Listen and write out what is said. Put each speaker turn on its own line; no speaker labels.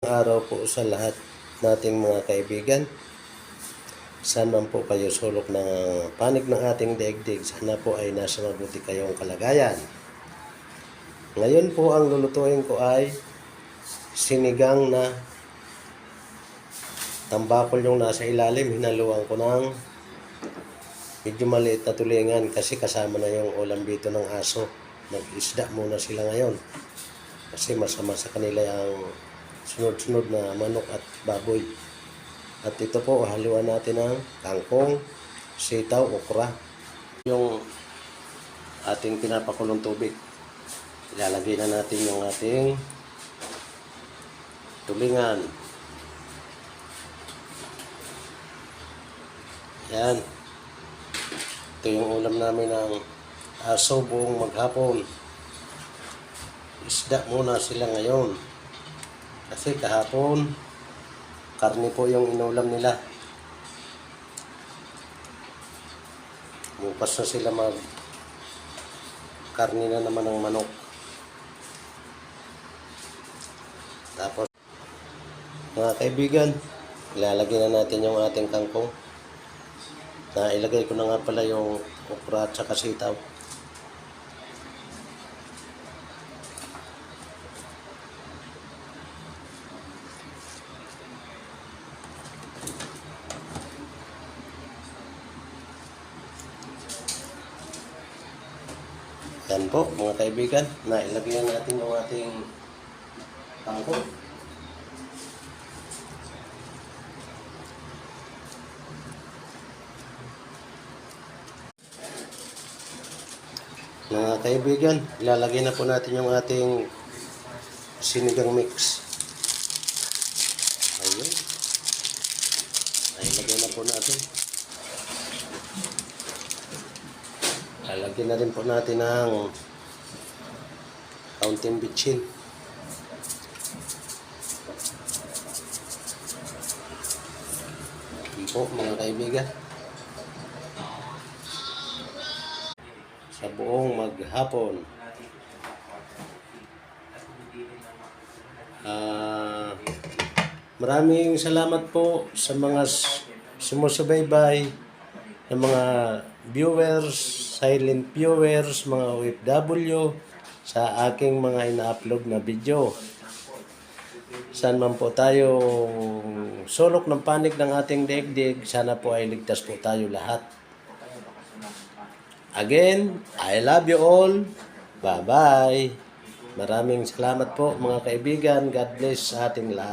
Araw po sa lahat nating mga kaibigan. Saan man po kayo sulok ng panig ng ating daigdig, sana po ay nasa mabuti kayong kalagayan. Ngayon po ang lulutuin ko ay sinigang na tambakol yung nasa ilalim. Hinaluan ko ng medyo maliit na tulingan kasi kasama na yung ulam dito ng aso. Nag-isda muna sila ngayon kasi masama sa kanila yung sunod-sunod na manok at baboy. At ito po, haluan natin ng kangkong, sitaw, okra. Yung ating pinapakulong tubig. Ilalagay na natin yung ating tulingan. Yan. Ito yung ulam namin ng aso buong maghapon. Isda muna sila ngayon. Kasi kahapon, karne po yung inulam nila. Bukas na sila karne na naman ng manok. Tapos, mga kaibigan, ilalagay na natin yung ating kangkong. Ilagay ko na nga pala yung okra at saka sitaw. Yan po mga kaibigan, nailagay natin yung ating kangkong. Mga kaibigan, ilalagay na po natin yung ating sinigang mix. Ayun. Ilagay na po natin. Lalagyan na rin po natin ng kaunting bitchin. Yan po mga kaibigan. Sa buong maghapon. Maraming salamat po sa mga sumusubaybay, ng mga viewers, silent viewers, mga OFW sa aking mga ina-upload na video. Saan man po tayo sulok ng panig ng ating daigdig, sana po ay ligtas po tayo lahat. Again, I love you all. Bye-bye. Maraming salamat po mga kaibigan. God bless sa ating lahat.